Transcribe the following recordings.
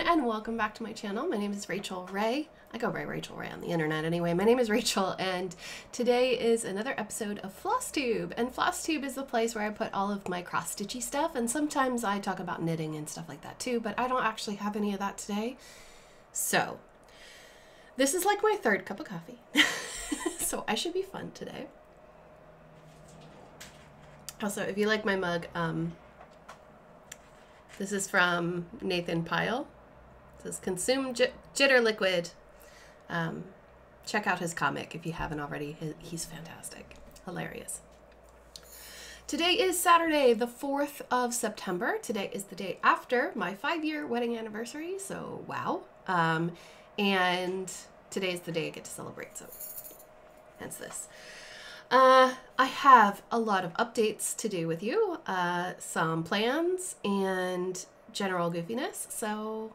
and welcome back to my channel. My name is Rachel Ray. I go by Rachel Ray on the internet anyway. My name is Rachel and today is another episode of Flosstube. And Flosstube is the place where I put all of my cross-stitchy stuff, and sometimes I talk about knitting and stuff like that too, but I don't actually have any of that today. So this is like my third cup of coffee. So I should be fun today. Also, if you like my mug, this is from Nathan Pyle. It says Consume Jitter Liquid. Check out his comic if you haven't already. He's fantastic. Hilarious. Today is Saturday, the 4th of September. Today is the day after my 5-year wedding anniversary, so wow. And today's the day I get to celebrate, so hence this. I have a lot of updates to do with you, some plans and general goofiness, so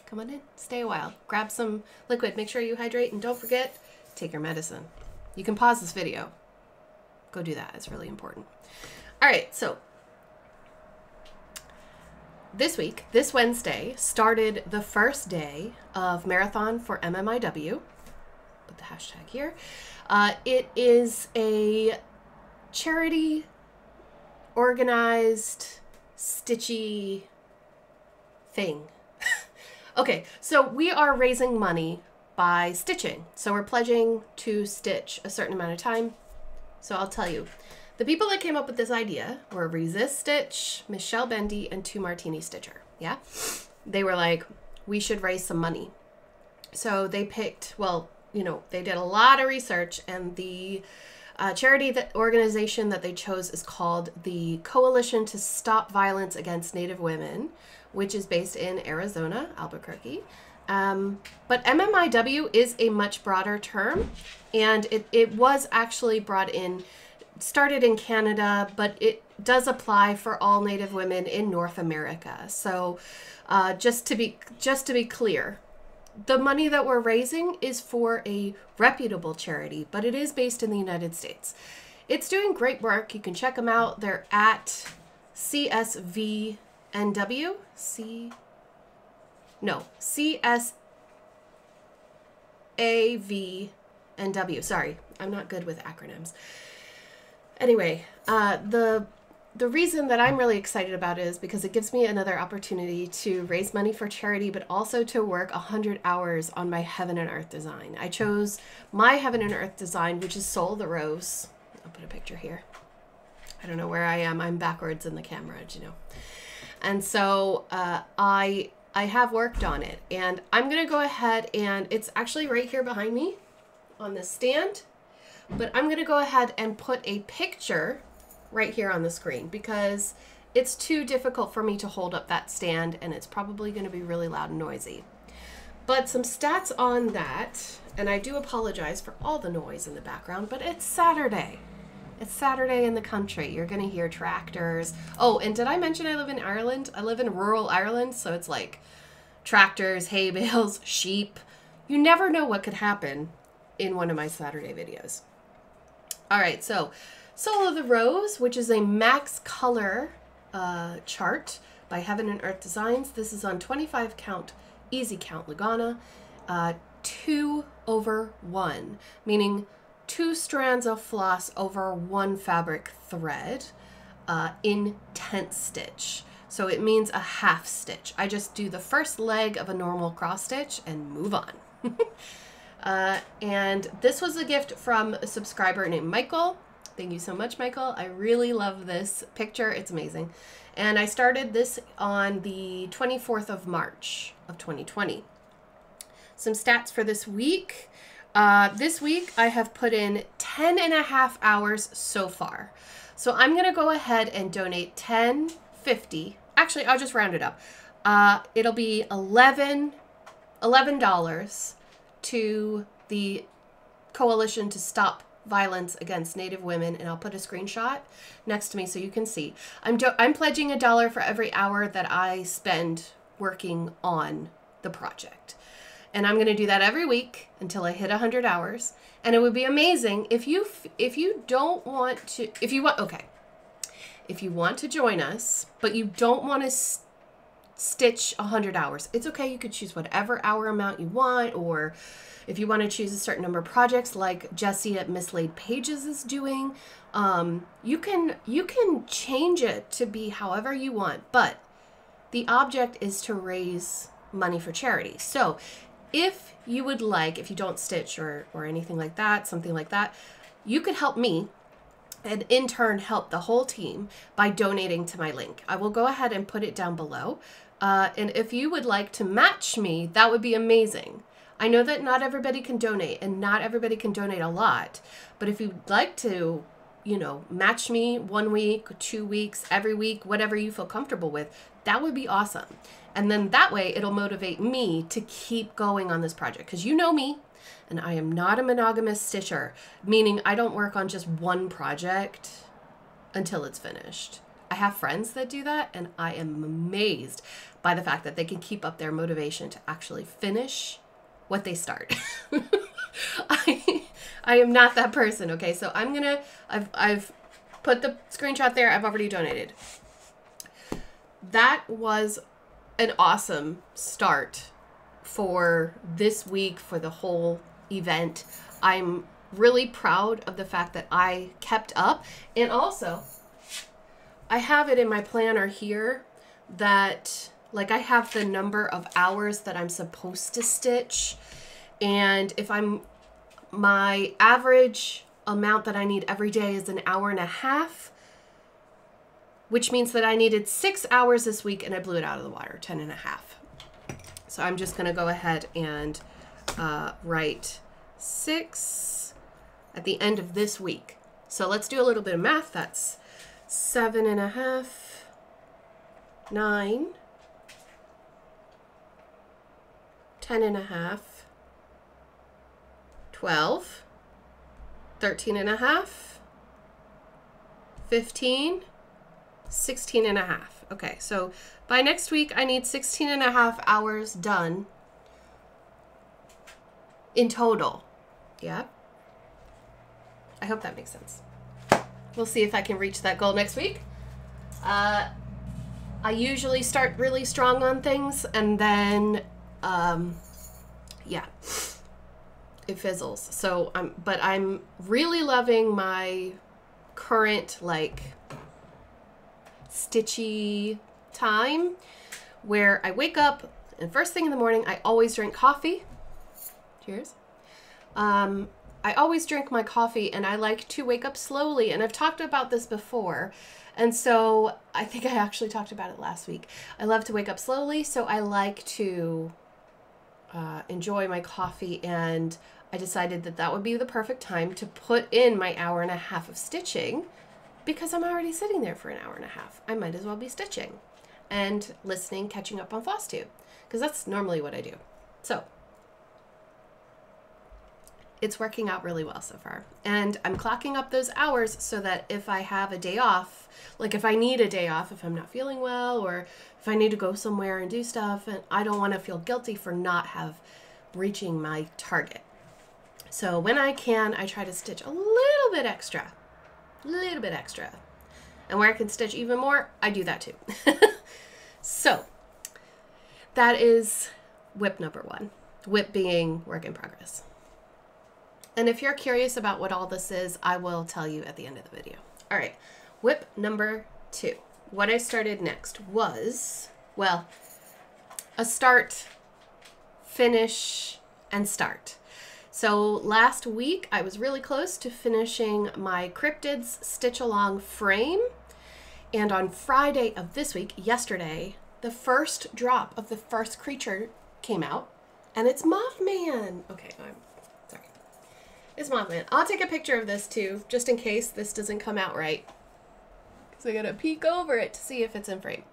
come on in, stay a while, grab some liquid, make sure you hydrate, and don't forget, take your medicine. You can pause this video. Go do that, it's really important. All right, so this week, this Wednesday, started the first day of Marathon for MMIW. Put the hashtag here. It is a charity organized stitchy thing. Okay, so we are raising money by stitching. So we're pledging to stitch a certain amount of time. So I'll tell you, the people that came up with this idea were Resist Stitch, Michelle Bendy, and Two Martini Stitcher. Yeah, they were like, we should raise some money. So they picked, well, you know, they did a lot of research, and the charity organization that they chose is called the Coalition to Stop Violence Against Native Women, which is based in Arizona, Albuquerque. But MMIW is a much broader term, and it was actually brought in, started in Canada, but it does apply for all Native women in North America. So just to be clear, the money that we're raising is for a reputable charity, but it is based in the United States. It's doing great work. You can check them out. They're at CSVNW. CSAVNW. Sorry, I'm not good with acronyms. Anyway, the reason that I'm really excited about it is because it gives me another opportunity to raise money for charity, but also to work 100 hours on my Heaven and Earth design. I chose my Heaven and Earth design, which is Soul the Rose. I'll put a picture here. I don't know where I am. I'm backwards in the camera, you know. And so I have worked on it, and I'm going to go ahead, and it's actually right here behind me on this stand, but I'm going to go ahead and put a picture right here on the screen because it's too difficult for me to hold up that stand, and it's probably going to be really loud and noisy. But some stats on that, and I do apologize for all the noise in the background, but it's Saturday. It's Saturday in the country. You're going to hear tractors. Oh, and did I mention I live in Ireland? I live in rural Ireland, so it's like tractors, hay bales, sheep. You never know what could happen in one of my Saturday videos. All right, so Soul of the Rose, which is a max color chart by Heaven and Earth Designs. This is on 25 count, easy count Lugana, 2/1, meaning 2 strands of floss over 1 fabric thread in tent stitch. So it means a half stitch. I just do the first leg of a normal cross stitch and move on. And this was a gift from a subscriber named Michael. Thank you so much, Michael. I really love this picture. It's amazing. And I started this on the 24th of March of 2020. Some stats for this week. This week I have put in 10.5 hours so far. So I'm going to go ahead and donate $10.50. Actually, I'll just round it up. It'll be $11 to the Coalition to Stop Violence Against Native Women, and I'll put a screenshot next to me so you can see. I'm pledging $1 for every hour that I spend working on the project, and I'm going to do that every week until I hit 100 hours. And it would be amazing if you want to join us, but you don't want to stitch 100 hours. It's okay. You could choose whatever hour amount you want, or if you want to choose a certain number of projects like Jessie at Mislaid Pages is doing, you can change it to be however you want, but the object is to raise money for charity. So if you would like, if you don't stitch or anything like that, something like that, you could help me and in turn help the whole team by donating to my link. I will go ahead and put it down below. And if you would like to match me, that would be amazing. I know that not everybody can donate, and not everybody can donate a lot, but if you'd like to, you know, match me 1 week, 2 weeks, every week, whatever you feel comfortable with, that would be awesome. And then that way it'll motivate me to keep going on this project, because you know me, and I am not a monogamous stitcher, meaning I don't work on just one project until it's finished. I have friends that do that, and I am amazed by the fact that they can keep up their motivation to actually finish what they start. I am not that person, okay? So I've put the screenshot there. I've already donated. That was an awesome start for this week, for the whole event. I'm really proud of the fact that I kept up, and also I have it in my planner here that, like, I have the number of hours that I'm supposed to stitch, and if my average amount that I need every day is 1.5 hours, which means that I needed 6 hours this week, and I blew it out of the water, 10.5. So I'm just gonna go ahead and write 6 at the end of this week. So let's do a little bit of math. That's 7.5, 9, 10.5, 12, 13.5, 15, 16.5. Okay, so by next week, I need 16.5 hours done in total. Yeah? I hope that makes sense. We'll see if I can reach that goal next week. I usually start really strong on things, and then, yeah, it fizzles. So, but I'm really loving my current, like, stitchy time where I wake up and first thing in the morning, I always drink coffee. Cheers. I always drink my coffee, and I like to wake up slowly, and I've talked about this before, and so I think I actually talked about it last week. I love to wake up slowly, so I like to enjoy my coffee, and I decided that that would be the perfect time to put in my 1.5 hours of stitching, because I'm already sitting there for 1.5 hours. I might as well be stitching and listening, catching up on Flosstube, because that's normally what I do. So it's working out really well so far. And I'm clocking up those hours so that if I have a day off, like if I need a day off, if I'm not feeling well, or if I need to go somewhere and do stuff, and I don't want to feel guilty for not reaching my target. So when I can, I try to stitch a little bit extra. And where I can stitch even more, I do that too. So that is WIP number 1. WIP being work in progress. And if you're curious about what all this is, I will tell you at the end of the video. All right, WIP number 2. What I started next was, well, a start, finish, and start. So last week, I was really close to finishing my Cryptids Stitch Along frame. And on Friday of this week, yesterday, the first drop of the first creature came out, and it's Mothman. Okay, I'm sorry. It's Mothman. I'll take a picture of this too, just in case this doesn't come out right, because I gotta peek over it to see if it's in frame.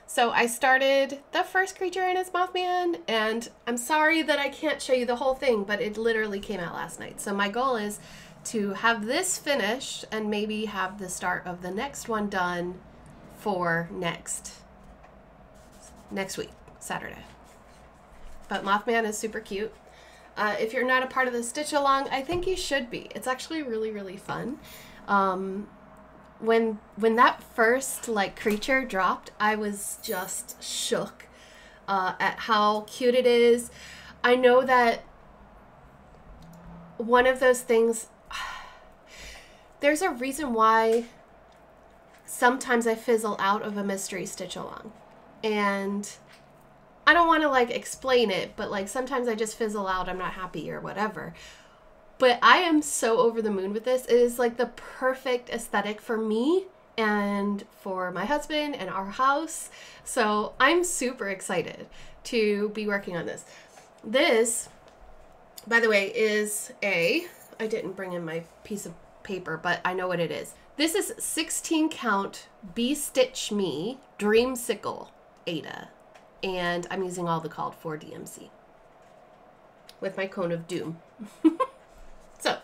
So I started the first creature, and it's Mothman, and I'm sorry that I can't show you the whole thing, but it literally came out last night. So my goal is to have this finished and maybe have the start of the next one done for next week, Saturday. But Mothman is super cute. If you're not a part of the Stitch Along, I think you should be. It's actually really, really fun. when that first like creature dropped, I was just shook at how cute it is. I know that one of those things, there's a reason why sometimes I fizzle out of a mystery stitch along, and I don't want to like explain it, but like sometimes I just fizzle out, I'm not happy or whatever. But I am so over the moon with this. It is like the perfect aesthetic for me and for my husband and our house. So I'm super excited to be working on this. This, by the way, is I didn't bring in my piece of paper, but I know what it is. This is 16 count Bee Stitch Me Dreamsicle Ada. And I'm using all the called for DMC with my cone of doom. So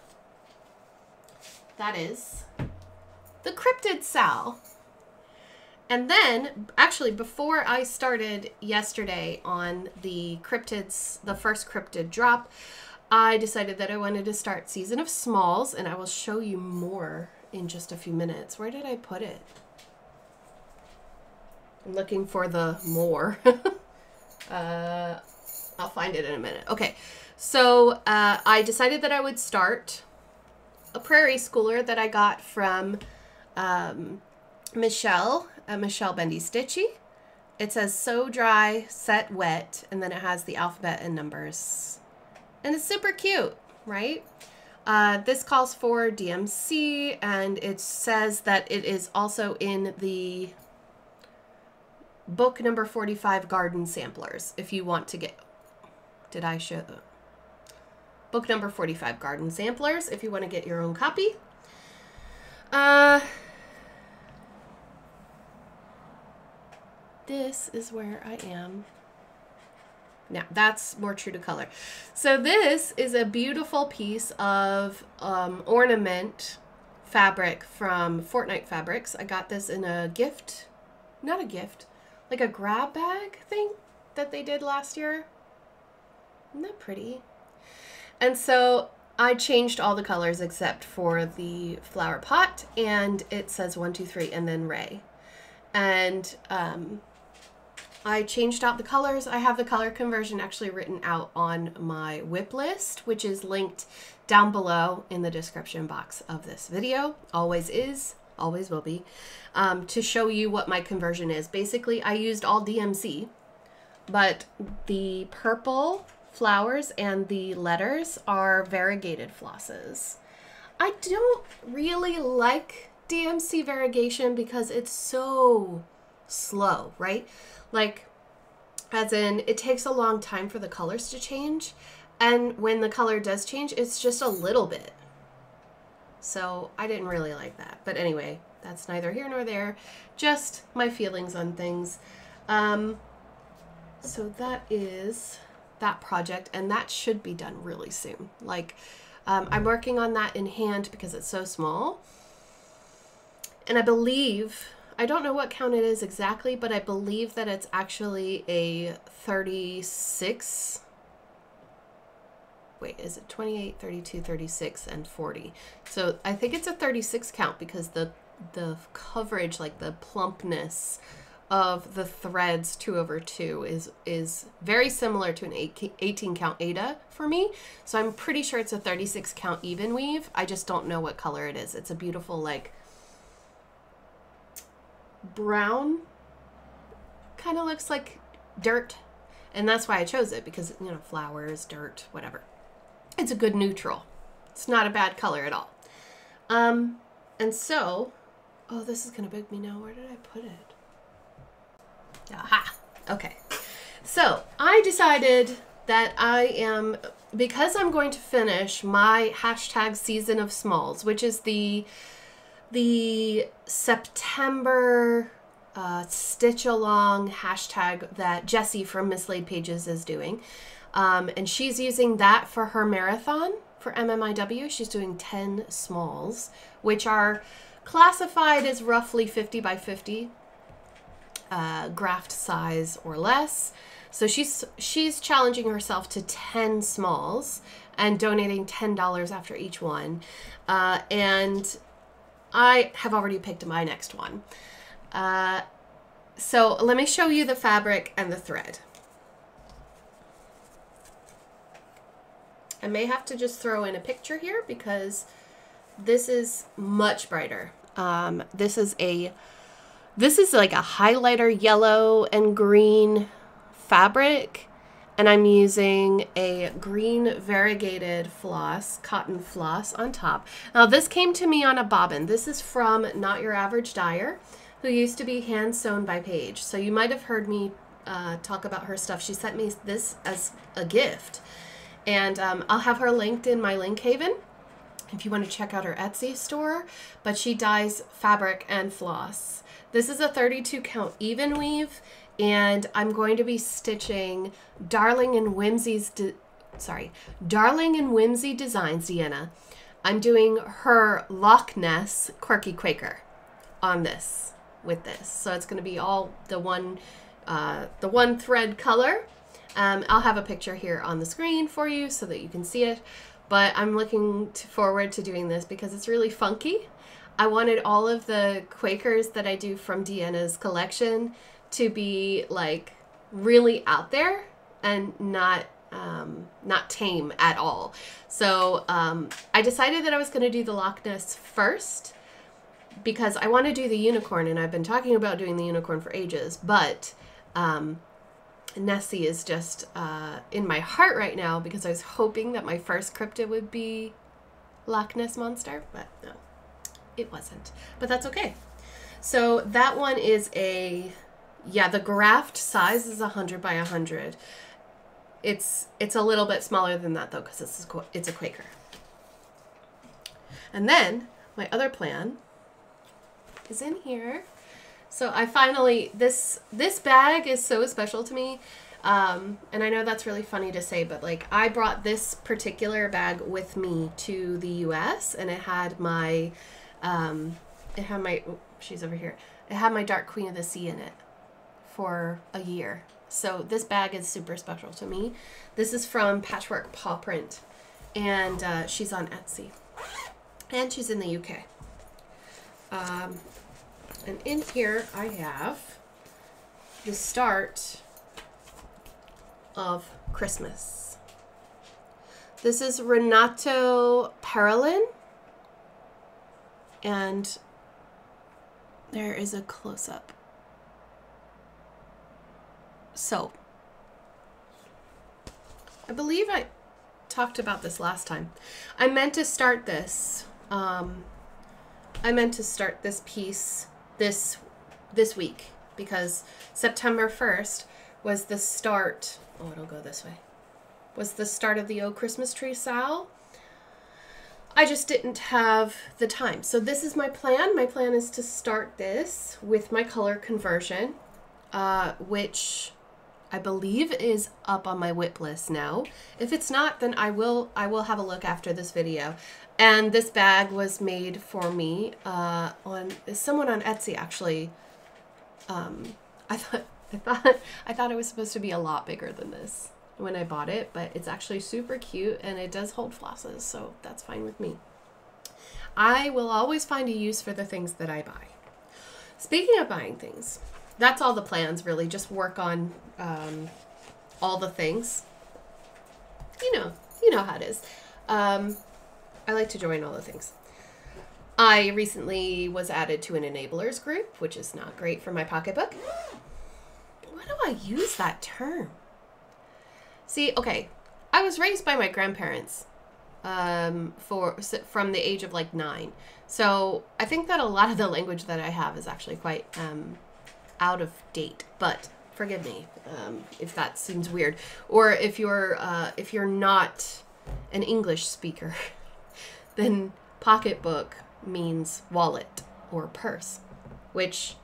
that is the Cryptid Sal. And then, actually, before I started yesterday on the cryptids, the first cryptid drop, I decided that I wanted to start Season of Smalls, and I will show you more in just a few minutes. Where did I put it? I'm looking for the more. I'll find it in a minute. Okay, so I decided that I would start a Prairie Schooler that I got from Michelle Bendy Stitchy. It says sew dry, set wet, and then it has the alphabet and numbers. And it's super cute, right? This calls for DMC, and it says that it is also in the book number 45 Garden Samplers. If you want to get, did I show? Book number 45 Garden Samplers, if you want to get your own copy. This is where I am. Now, that's more true to color. So this is a beautiful piece of ornament fabric from Fortnite Fabrics. I got this in a gift, not a gift, like a grab bag thing that they did last year. Isn't that pretty? And so I changed all the colors except for the flower pot, and it says 1, 2, 3, and then Ray. And I changed out the colors. I have the color conversion actually written out on my whip list, which is linked down below in the description box of this video. Always is, always will be, to show you what my conversion is. Basically, I used all DMC, but the purple flowers and the letters are variegated flosses. I don't really like DMC variegation because it's so slow, right? Like, as in, it takes a long time for the colors to change, and when the color does change, it's just a little bit. So I didn't really like that. But anyway, that's neither here nor there. Just my feelings on things. So that is that project, and that should be done really soon. Like, I'm working on that in hand because it's so small. And I believe, I don't know what count it is exactly, but I believe that it's actually a 36. Wait, is it 28, 32, 36, and 40? So I think it's a 36 count because the coverage, like the plumpness of the threads 2/2 is very similar to an 18 count Ada for me. So I'm pretty sure it's a 36 count even weave. I just don't know what color it is. It's a beautiful, like, brown, kind of looks like dirt, and that's why I chose it, because, you know, flowers, dirt, whatever. It's a good neutral. It's not a bad color at all. And so, oh, this is gonna bug me now. Where did I put it? Aha. Okay. So I decided that because I'm going to finish my hashtag Season of Smalls, which is the September stitch along hashtag that Jessie from Mislaid Pages is doing. And she's using that for her marathon for MMIW. She's doing 10 smalls, which are classified as roughly 50 by 50 graft size or less. So she's challenging herself to 10 smalls and donating $10 after each one. And I have already picked my next one. So let me show you the fabric and the thread. I may have to just throw in a picture here because this is much brighter. This is like a highlighter yellow and green fabric, and I'm using a green variegated floss, cotton floss on top. Now this came to me on a bobbin. This is from Not Your Average Dyer, who used to be Hand Sewn by Paige. So you might have heard me talk about her stuff. She sent me this as a gift. And I'll have her linked in my link haven if you want to check out her Etsy store. But she dyes fabric and floss. This is a 32 count even weave, and I'm going to be stitching Darling and Whimsy Designs, Deanna. I'm doing her Loch Ness Quirky Quaker on this with this. So it's going to be all the one thread color. I'll have a picture here on the screen for you so that you can see it, but I'm looking forward to doing this because it's really funky. I wanted all of the Quakers that I do from Deanna's collection to be like really out there and not tame at all. So I decided that I was going to do the Loch Ness first because I want to do the unicorn, and I've been talking about doing the unicorn for ages, but Nessie is just in my heart right now because I was hoping that my first cryptid would be Loch Ness Monster, but no, it wasn't. But that's okay. So that one is the graft size is 100 by 100. It's a little bit smaller than that though because it's a Quaker. And then my other plan is in here. So I finally, this bag is so special to me. And I know that's really funny to say, but like I brought this particular bag with me to the US, and it had my, she's over here. It had my Dark Queen of the Sea in it for a year. So this bag is super special to me. This is from Patchwork Paw Print, and she's on Etsy, and she's in the UK. And in here I have the start of Christmas. This is Renato Parolin, and there is a close-up. So, I believe I talked about this last time. I meant to start this. I meant to start this piece this week because September 1st was the start. Oh, it'll go this way. Was the start of the Oh Christmas Tree Sal. I just didn't have the time. So this is my plan. My plan is to start this with my color conversion, which I believe is up on my whip list now. If it's not, then I will have a look after this video. And this bag was made for me on someone on Etsy actually. I thought it was supposed to be a lot bigger than this when I bought it, but it's actually super cute and it does hold flosses, so that's fine with me. I will always find a use for the things that I buy. Speaking of buying things, that's all the plans really, just work on all the things. You know how it is. I like to join all the things. I recently was added to an enablers group, which is not great for my pocketbook. Why do I use that term? See, okay, I was raised by my grandparents from the age of like 9. So I think that a lot of the language that I have is actually quite out of date, but forgive me if that seems weird. Or if you're not an English speaker, then pocketbook means wallet or purse, which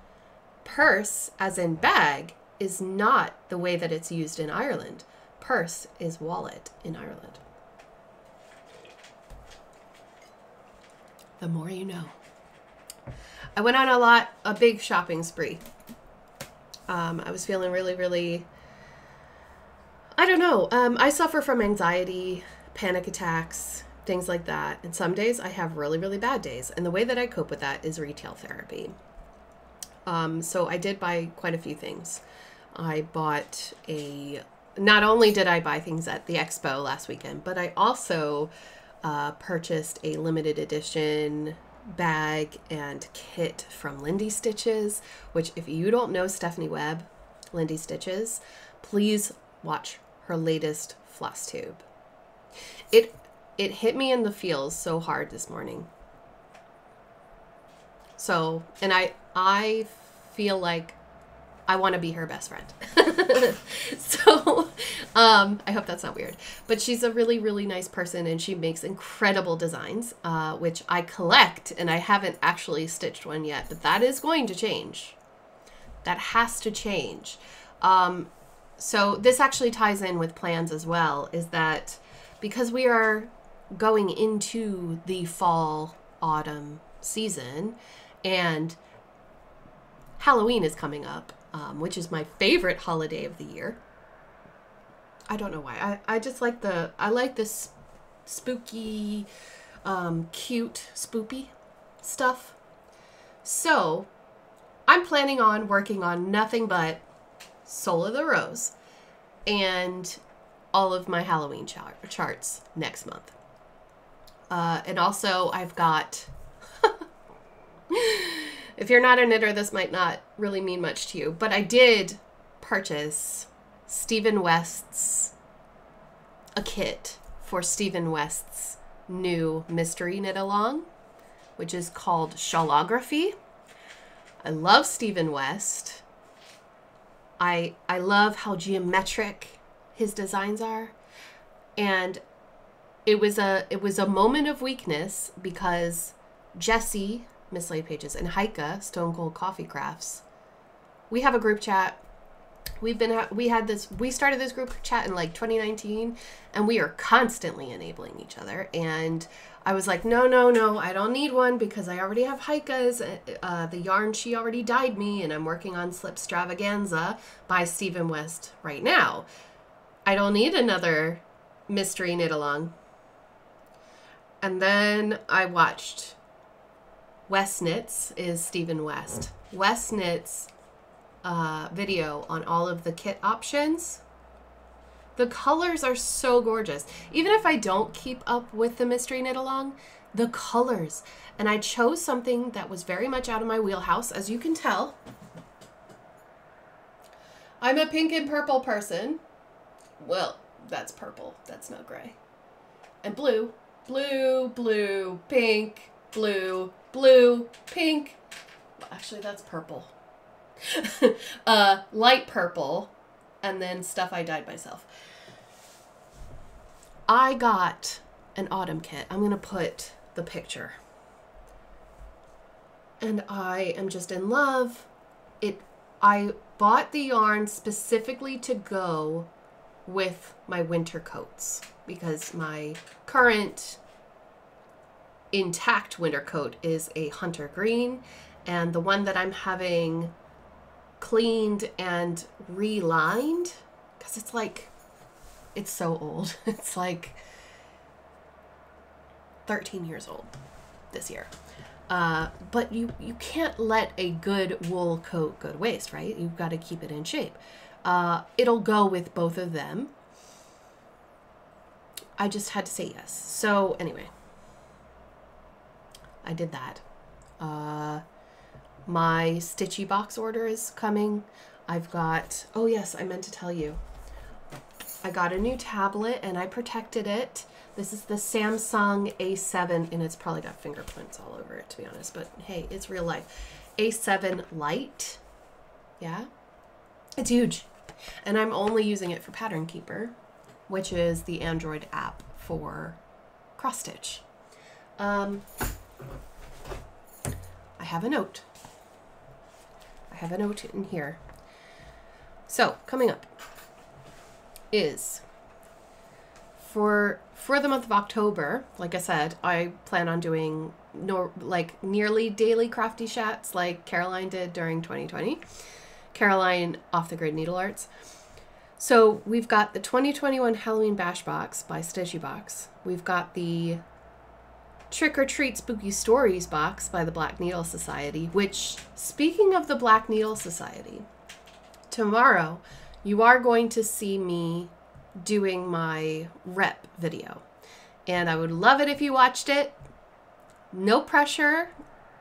purse, as in bag, is not the way that it's used in Ireland. Purse is wallet in Ireland. The more you know. I went on a big shopping spree. I was feeling really, I don't know. I suffer from anxiety, panic attacks, things like that. And some days I have really, really bad days. And the way that I cope with that is retail therapy. So I did buy quite a few things. I bought not only did I buy things at the expo last weekend, but I also purchased a limited edition bag and kit from Lindy Stitches, which if you don't know Stephanie Webb, Lindy Stitches, please watch her latest Flosstube. It hit me in the feels so hard this morning. So, and I feel like I want to be her best friend. So, I hope that's not weird. But she's a really, really nice person, and she makes incredible designs, which I collect, and I haven't actually stitched one yet, but that is going to change. That has to change. So this actually ties in with plans as well, is that because we are going into the fall, autumn season, and Halloween is coming up, which is my favorite holiday of the year. I don't know why. I just like this spooky, cute, spoopy stuff. So I'm planning on working on nothing but Soul of the Rose and all of my Halloween charts next month. And also I've got, if you're not a knitter, this might not really mean much to you, but I did purchase a kit for Stephen West's new mystery knit along, which is called Shawlography. I love Stephen West. I love how geometric his designs are. And it was a moment of weakness because Jessie, Mislaid Pages, and Heike, Stone Cold Coffee Crafts, we have a group chat. We started this group chat in like 2019, and we are constantly enabling each other. And I was like, no, I don't need one because I already have Heike's. The yarn she already dyed me, and I'm working on Slip Stravaganza by Stephen West right now. I don't need another mystery knit along. And then I watched West Knits is Stephen West. West Knits video on all of the kit options. The colors are so gorgeous. Even if I don't keep up with the mystery knit along, the colors. And I chose something that was very much out of my wheelhouse, as you can tell. I'm a pink and purple person. Well, that's purple. That's not gray. And blue. Blue, blue, pink, blue, blue, pink. Well, actually, that's purple. Light purple, and then stuff I dyed myself. I got an autumn kit. I'm going to put the picture. And I am just in love. I bought the yarn specifically to go with my winter coats because my current intact winter coat is a hunter green, and the one that I'm having cleaned and relined, because it's so old. It's like 13 years old this year. But you can't let a good wool coat go to waste, right? You've got to keep it in shape. It'll go with both of them. I just had to say yes. So anyway, I did that. My Stitchy Box Order is coming. I've got, oh yes, I meant to tell you. I got a new tablet and I protected it. This is the Samsung A7, and it's probably got fingerprints all over it, to be honest, but hey, it's real life. A7 Lite. Yeah. It's huge. And I'm only using it for Pattern Keeper, which is the Android app for cross stitch. I have a note. I have a note in here. So coming up is for the month of October, like I said, I plan on doing nearly daily crafty chats like Caroline did during 2020. Caroline Off the Grid Needle Arts. So we've got the 2021 Halloween Bash Box by Stitchy Box. We've got the Trick or Treat Spooky Stories box by the Black Needle Society, which, speaking of the Black Needle Society, tomorrow you are going to see me doing my rep video. And I would love it if you watched it. No pressure.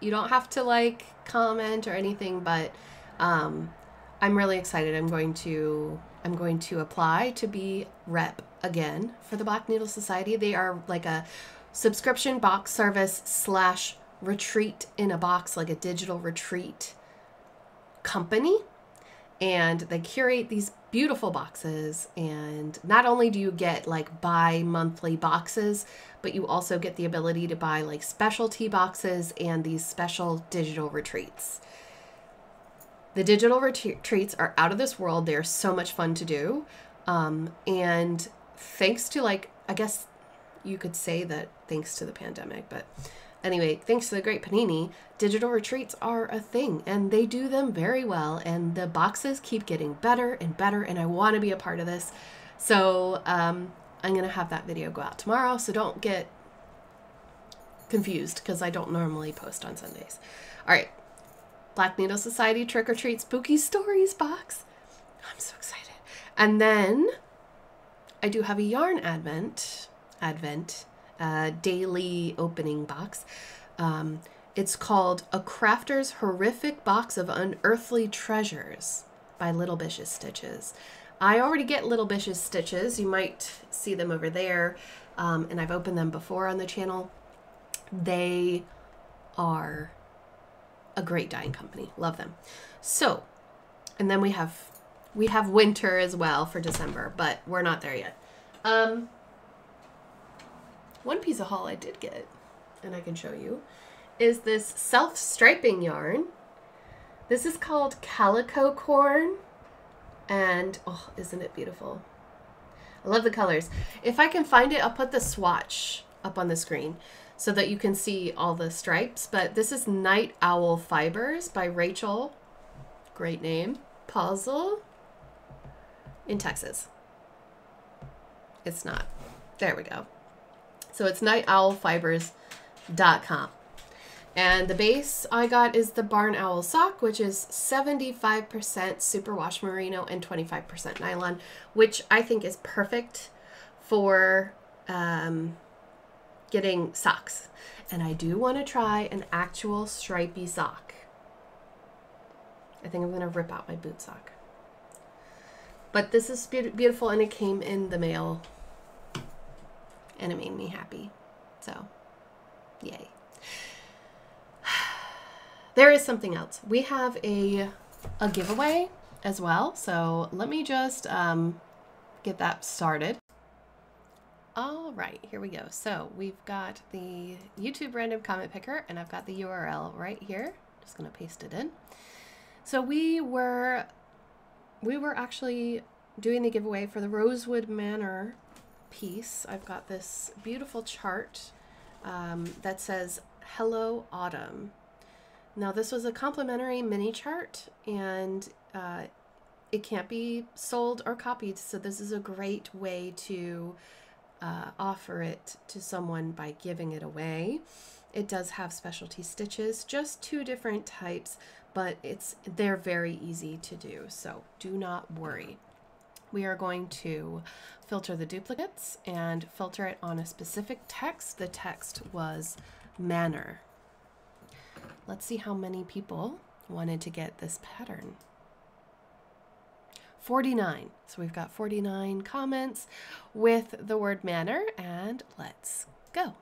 You don't have to like comment or anything, but I'm really excited. I'm going to apply to be rep again for the Black Needle Society. They are like a subscription box service / retreat in a box, like a digital retreat company. And they curate these beautiful boxes. And not only do you get like bi-monthly boxes, but you also get the ability to buy like specialty boxes and these special digital retreats. The digital retreats are out of this world. They're so much fun to do. And thanks to like, I guess you could say that thanks to the pandemic, but anyway, thanks to the great Panini, digital retreats are a thing and they do them very well. And the boxes keep getting better and better. And I want to be a part of this. So I'm going to have that video go out tomorrow. So don't get confused because I don't normally post on Sundays. All right. Black Needle Society Trick or Treat Spooky Stories box. I'm so excited. And then I do have a yarn advent daily opening box. It's called A Crafter's Horrific Box of Unearthly Treasures by Little Bish's Stitches. I already get Little Bish's Stitches. You might see them over there. And I've opened them before on the channel. They are a great dyeing company. Love them. So, and then we have winter as well for December, but we're not there yet. One piece of haul I did get, and I can show you, is this self-striping yarn. This is called Calico Corn, and oh, isn't it beautiful? I love the colors. If I can find it, I'll put the swatch up on the screen so that you can see all the stripes. But this is Night Owl Fibers by Rachel, great name, Puzzle, in Texas. It's not. There we go. So it's nightowlfibers.com. And the base I got is the Barn Owl Sock, which is 75% superwash merino and 25% nylon, which I think is perfect for getting socks. And I do want to try an actual stripy sock. I think I'm going to rip out my boot sock. But this is beautiful, and it came in the mail, and it made me happy. So, yay. There is something else. We have a giveaway as well. So let me just get that started. All right, here we go. So we've got the YouTube random comment picker, and I've got the URL right here. Just gonna paste it in. So we were actually doing the giveaway for the Rosewood Manor piece. I've got this beautiful chart that says Hello Autumn. Now this was a complimentary mini chart, and it can't be sold or copied, so this is a great way to offer it to someone by giving it away. It does have specialty stitches, just 2 different types, but they're very easy to do, so do not worry. We are going to filter the duplicates and filter it on a specific text. The text was Manor. Let's see how many people wanted to get this pattern. 49. So we've got 49 comments with the word Manor, and let's go.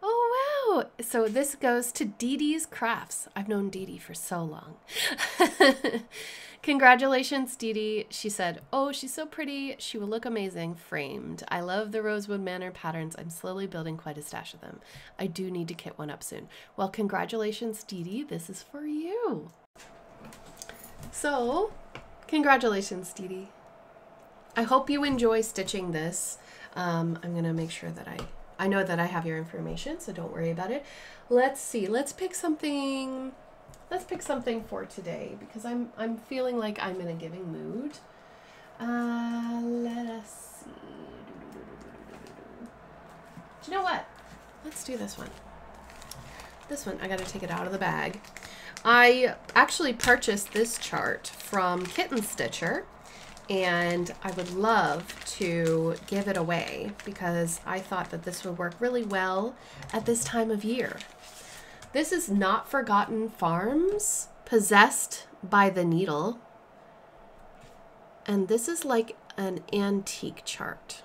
Oh, wow. So this goes to Dee Dee's Crafts. I've known Dee Dee for so long. Congratulations, Dee Dee. She said, oh, she's so pretty. She will look amazing framed. I love the Rosewood Manor patterns. I'm slowly building quite a stash of them. I do need to kit one up soon. Well, congratulations, Dee Dee. This is for you. So, congratulations, Dee Dee. I hope you enjoy stitching this. I'm going to make sure that I know that I have your information, so don't worry about it. Let's see. Let's pick something. Let's pick something for today because I'm feeling like I'm in a giving mood. Let us see. Do you know what? Let's do this one. This one, I gotta take it out of the bag. I actually purchased this chart from Kitten Stitcher, and I would love to give it away because I thought that this would work really well at this time of year. This is Not Forgotten Farms, Possessed by the Needle. And this is like an antique chart.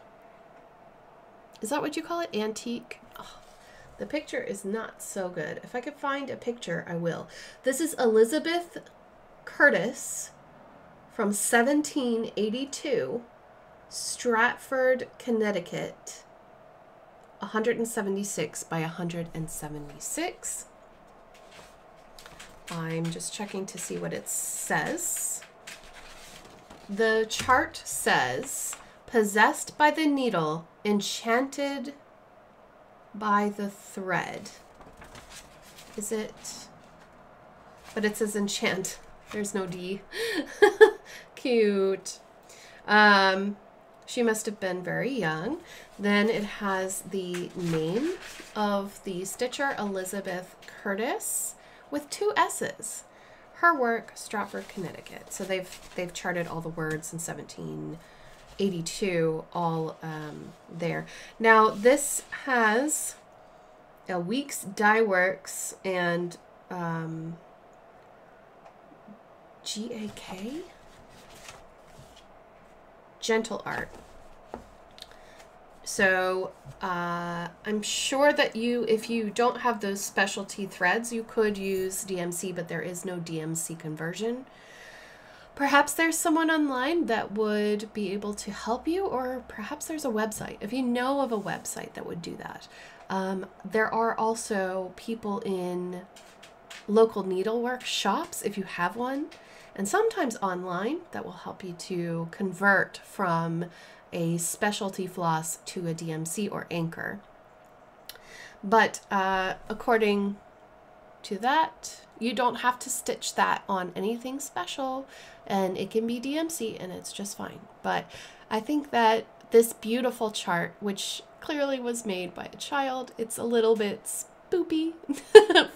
Is that what you call it? Antique? Oh, the picture is not so good. If I could find a picture, I will. This is Elizabeth Curtis from 1782, Stratford, Connecticut, 176 by 176. I'm just checking to see what it says. The chart says, possessed by the needle, enchanted by the thread. Is it? But it says enchant. There's no D. Cute. She must have been very young. Then it has the name of the stitcher, Elizabeth Curtis, with 2 S's. Her work, Stratford, Connecticut. So they've charted all the words in 1782, all there. Now this has a Weeks Dye Works and GAK? Gentle Art. So I'm sure that if you don't have those specialty threads, you could use DMC, but there is no DMC conversion. Perhaps there's someone online that would be able to help you, or perhaps there's a website. If you know of a website that would do that. There are also people in local needlework shops, if you have one, and sometimes online, that will help you to convert from a specialty floss to a DMC or anchor. But according to that, you don't have to stitch that on anything special, and it can be DMC and it's just fine. But I think that this beautiful chart, which clearly was made by a child, it's a little bit spoopy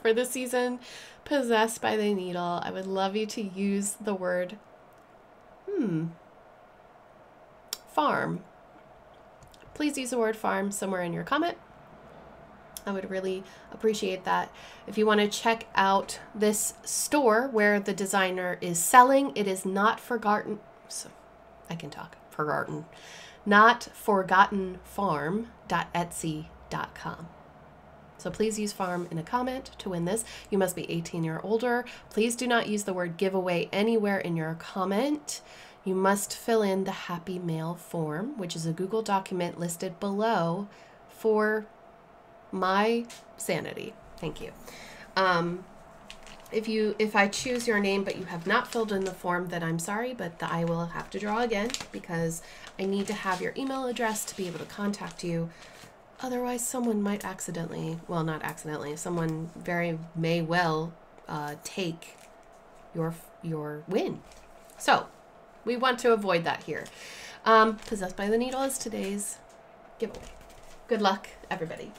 for the season, possessed by the needle. I would love you to use the word farm. Please use the word farm somewhere in your comment. I would really appreciate that. If you want to check out this store where the designer is selling, it is Not Forgotten, so I can talk, forgotten, notforgottenfarm.etsy.com. So please use farm in a comment to win this. You must be 18 or older. Please do not use the word giveaway anywhere in your comment. You must fill in the Happy Mail form, which is a Google document listed below for my sanity. Thank you. If I choose your name but you have not filled in the form, then I'm sorry, but I will have to draw again because I need to have your email address to be able to contact you. Otherwise, someone might accidentally, well, not accidentally, someone may well take your win. So we want to avoid that here. Possessed by the Needle is today's giveaway. Good luck, everybody.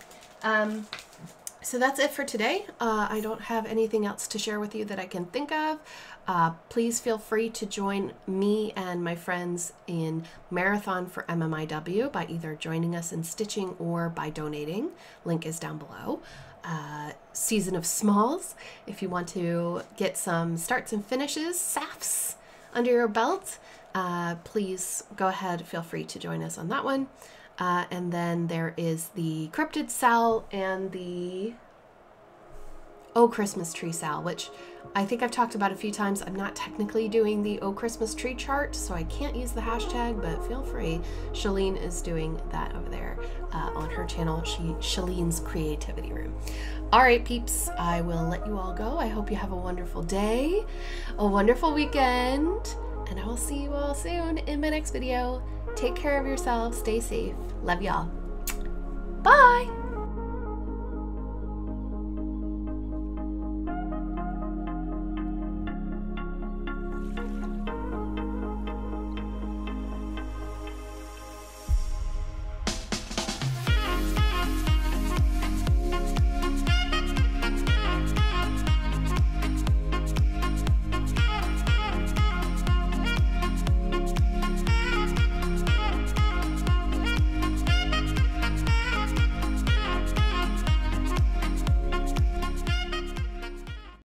So that's it for today. I don't have anything else to share with you that I can think of. Please feel free to join me and my friends in Marathon for MMIW by either joining us in stitching or by donating. Link is down below. Season of Smalls, if you want to get some starts and finishes, SAFs under your belt, please go ahead, feel free to join us on that one. And then there is the Cryptid Sal and the Oh Christmas Tree Sal, which I think I've talked about a few times. I'm not technically doing the Oh Christmas Tree chart, so I can't use the hashtag, but feel free. Shalene is doing that over there on her channel, Shalene's Creativity Room. All right, peeps, I will let you all go. I hope you have a wonderful day, a wonderful weekend, and I will see you all soon in my next video. Take care of yourselves. Stay safe. Love y'all. Bye.